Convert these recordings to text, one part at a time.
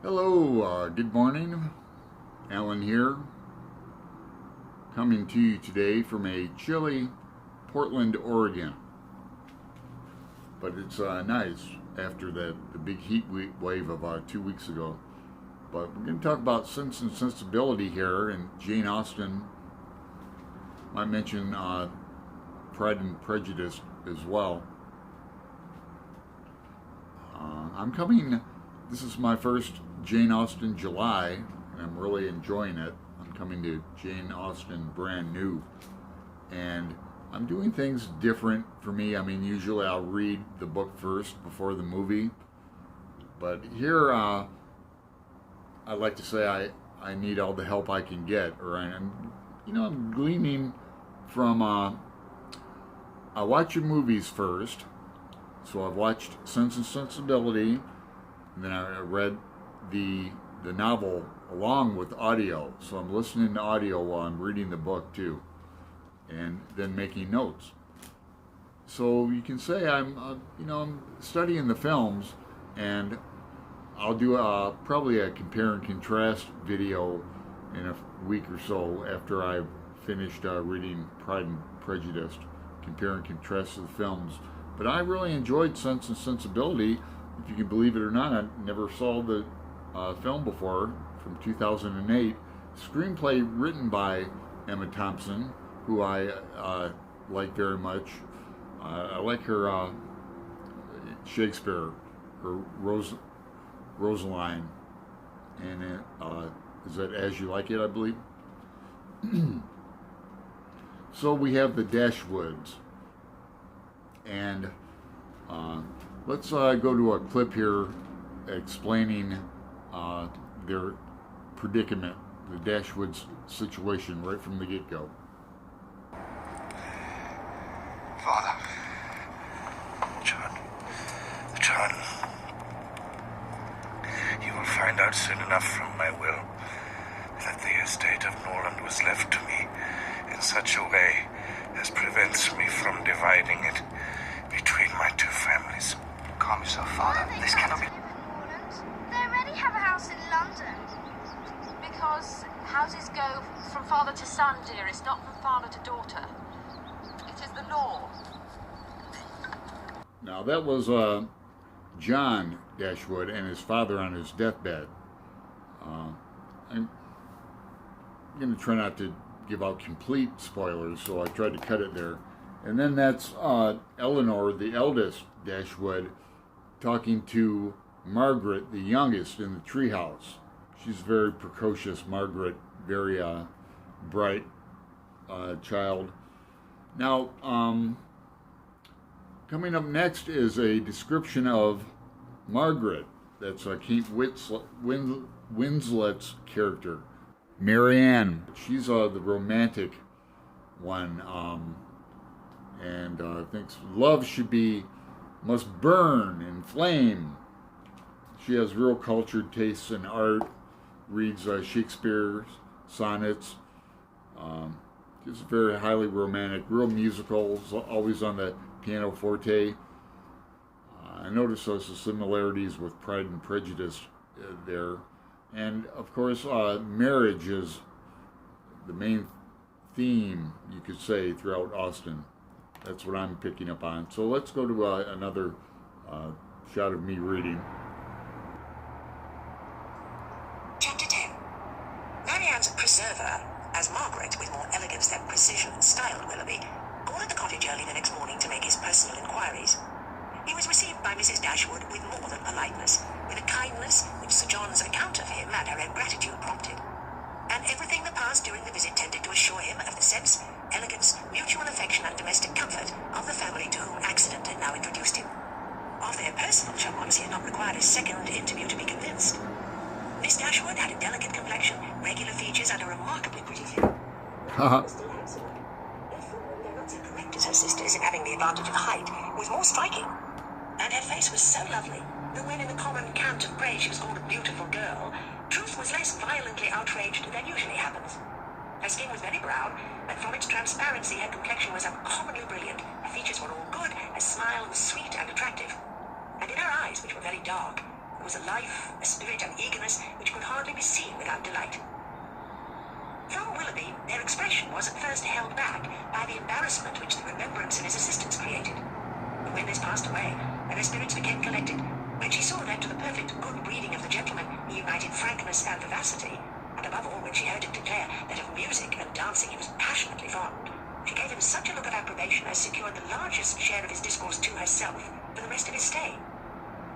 Hello, good morning. Alan here, coming to you today from a chilly Portland, Oregon. But it's nice after the big heat wave of 2 weeks ago. But we're going to talk about Sense and Sensibility here, and Jane Austen. I mention Pride and Prejudice as well. This is my first Jane Austen July, and I'm really enjoying it. I'm coming to Jane Austen brand new, and I'm doing things different for me. I mean, usually I'll read the book first before the movie, but here I like to say I need all the help I can get, or I'm gleaning from I watch your movies first. So I've watched Sense and Sensibility, and then I read the novel along with audio. So I'm listening to audio while I'm reading the book too, and then making notes. So you can say I'm studying the films, and I'll do probably a compare and contrast video in a week or so after I've finished reading Pride and Prejudice, compare and contrast the films. But I really enjoyed Sense and Sensibility. If you can believe it or not, I never saw the film before, from 2008. Screenplay written by Emma Thompson, who I like very much. I like her Shakespeare, her Rosaline, and is that As You Like It, I believe? So we have the Dashwoods. And let's go to a clip here explaining their predicament, the Dashwoods situation, right from the get-go. Father, John, you will find out soon enough from my will that the estate of Norland was left to me in such a way as prevents me from dividing it between my two families. Calm yourself, Father. This cannot be. They already have a house in London. Because houses go from father to son, dearest, not from father to daughter. It is the law. Now that was John Dashwood and his father on his deathbed. I'm going to try not to give out complete spoilers, so I tried to cut it there. And then that's Eleanor, the eldest Dashwood, talking to Margaret, the youngest, in the treehouse. She's very precocious, Margaret, very bright child. Now, coming up next is a description of Margaret. That's Kate Winslet's character, Marianne. She's the romantic one. And thinks love must burn and flame. She has real cultured tastes in art, reads Shakespeare's sonnets. She's very highly romantic, real musical, always on the pianoforte. I noticed those similarities with Pride and Prejudice there. And of course, marriage is the main theme, you could say, throughout Austen. That's what I'm picking up on. So let's go to another shot of me reading. Chapter 10. Marianne's preserver, as Margaret, with more elegance than precision, styled Willoughby, called at the cottage early the next morning to make his personal inquiries. He was received by Mrs. Dashwood with more than politeness, with a kindness which Sir John's account of him and her own gratitude prompted. And everything that passed during the visit tended to assure him of the sense, elegance, mutual affection and domestic comfort of the family to whom accident had now introduced him. Of their personal charms he had not required a second interview to be convinced. Miss Dashwood had a delicate complexion, regular features and a remarkably pretty figure. Still handsome. Though not so correct as her sisters in having the advantage of height, was more striking. And her face was so lovely that when in the common cant of praise she was called a beautiful girl, truth was less violently outraged than usually happens. Her skin was very brown, and from its transparency her complexion was uncommonly brilliant. Her features were all good, her smile was sweet and attractive. And in her eyes, which were very dark, There was a life, a spirit, and eagerness which could hardly be seen without delight. From Willoughby, their expression was at first held back by the embarrassment which the remembrance of his assistance created. But when this passed away, and their spirits became collected, when she saw that to the perfect good breeding of the gentleman he united frankness and vivacity, and above all when she heard him declare that of music and dancing he was passionately fond, she gave him such a look of approbation as secured the largest share of his discourse to herself for the rest of his stay.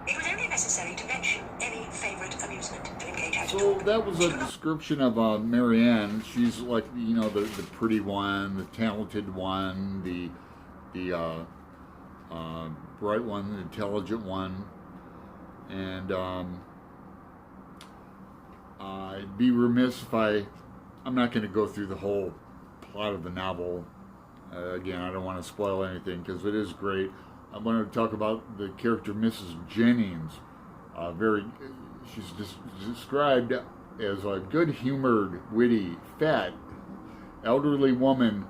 It was only necessary to mention any favourite amusement to engage her to So talk. that was a description of Marianne. She's like, you know, the pretty one, the talented one, the bright one, the intelligent one. And I'd be remiss if I'm not going to go through the whole plot of the novel. Again, I don't want to spoil anything because it is great. I wanted to talk about the character Mrs. Jennings. She's described as a good-humored, witty, fat, elderly woman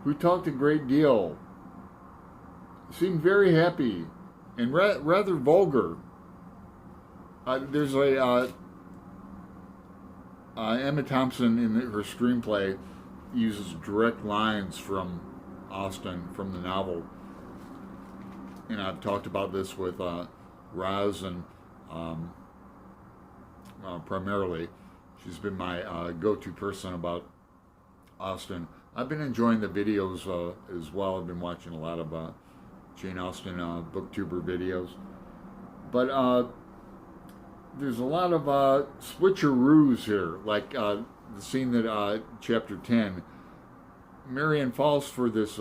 who talked a great deal, seemed very happy, and rather vulgar. There's Emma Thompson in her screenplay uses direct lines from Austen, from the novel. And I've talked about this with Roz, and primarily she's been my go-to person about Austen. I've been enjoying the videos as well. I've been watching a lot of Jane Austen BookTuber videos. But there's a lot of switcheroos here, like the scene that chapter 10, Marianne falls for this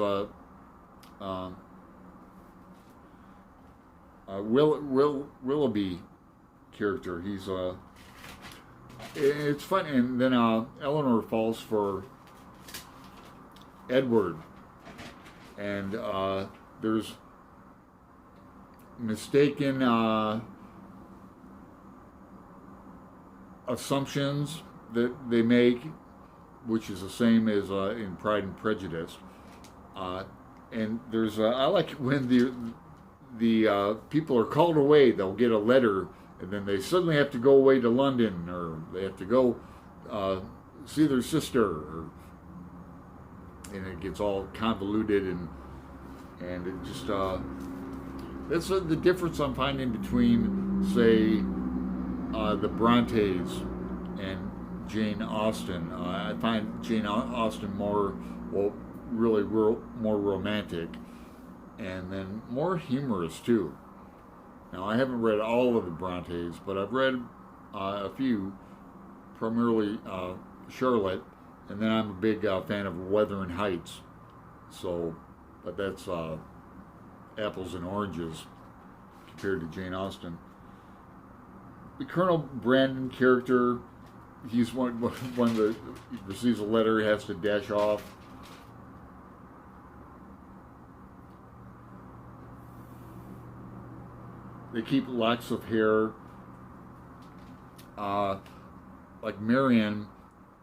Willoughby character. It's fun, and then Eleanor falls for Edward, and there's mistaken assumptions that they make, which is the same as in Pride and Prejudice. And there's I like when the people are called away. They'll get a letter, and then they suddenly have to go away to London, or they have to go see their sister, and it gets all convoluted, and it just that's the difference I'm finding between, say, the Brontes and Jane Austen. I find Jane Austen more romantic, and then more humorous too. Now, I haven't read all of the Brontes, but I've read a few, primarily Charlotte, and then I'm a big fan of Wuthering Heights. So, but that's apples and oranges compared to Jane Austen. The Colonel Brandon character, he's one that receives a letter, he has to dash off. They keep locks of hair. Like Marianne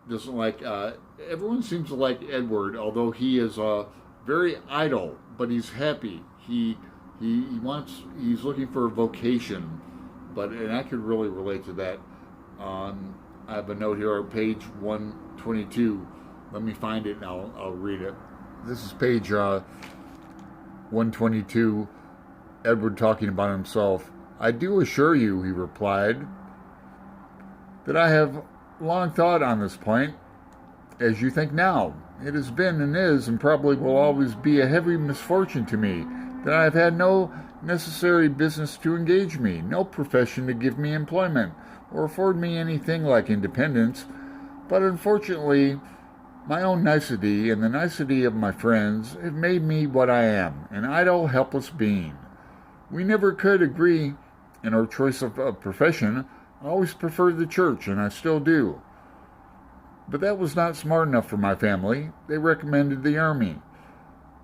doesn't like. Everyone seems to like Edward, although he is very idle, but he's happy. He's looking for a vocation, and I could really relate to that. I have a note here on page 122. Let me find it and I'll read it. This is page 122. Edward talking about himself. "I do assure you," he replied, "that I have long thought on this point, as you think now. It has been and is and probably will always be a heavy misfortune to me that I have had no necessary business to engage me, no profession to give me employment, or afford me anything like independence, but unfortunately my own nicety and the nicety of my friends have made me what I am, an idle, helpless being. We never could agree in our choice of a profession. I always preferred the church, and I still do. But that was not smart enough for my family. They recommended the army.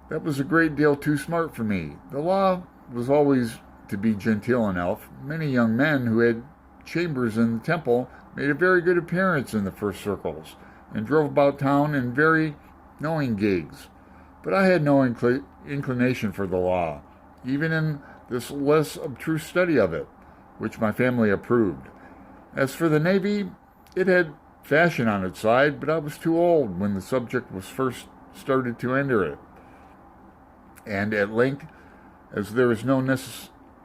That was a great deal too smart for me. The law was always to be genteel enough. Many young men who had chambers in the Temple made a very good appearance in the first circles, and drove about town in very knowing gigs. But I had no inclination for the law, even in this less obtruse study of it. which my family approved. As for the Navy, it had fashion on its side, but I was too old when the subject was first started to enter it. And at length, as there is no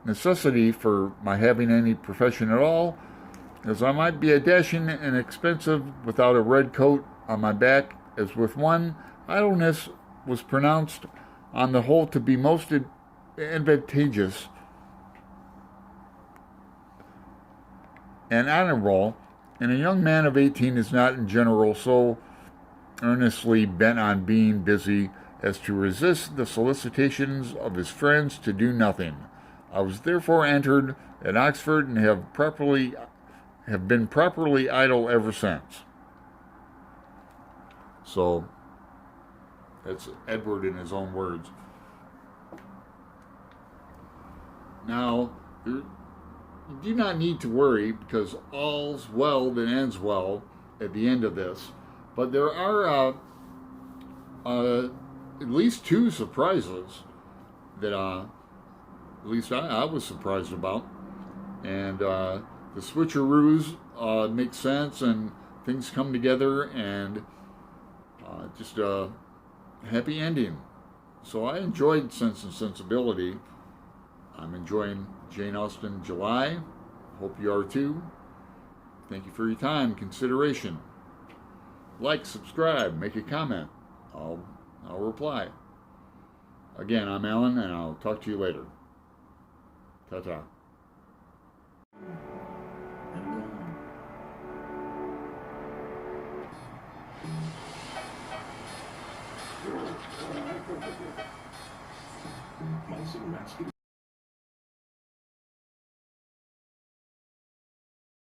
necessity for my having any profession at all, as I might be a dashing and expensive without a red coat on my back, as with one, idleness was pronounced on the whole to be most advantageous and honorable, and a young man of 18 is not in general so earnestly bent on being busy as to resist the solicitations of his friends to do nothing. I was therefore entered at Oxford and have been properly idle ever since. So that's Edward in his own words. Now, you do not need to worry, because all's well that ends well at the end of this. But there are at least two surprises that at least I was surprised about. And the switcheroos make sense, and things come together, and just a happy ending. So I enjoyed Sense and Sensibility. I'm enjoying Jane Austen July. Hope you are too. Thank you for your time, consideration. Like, subscribe, make a comment. I'll reply. Again, I'm Alan, and I'll talk to you later. Ta-ta. Mice and rats.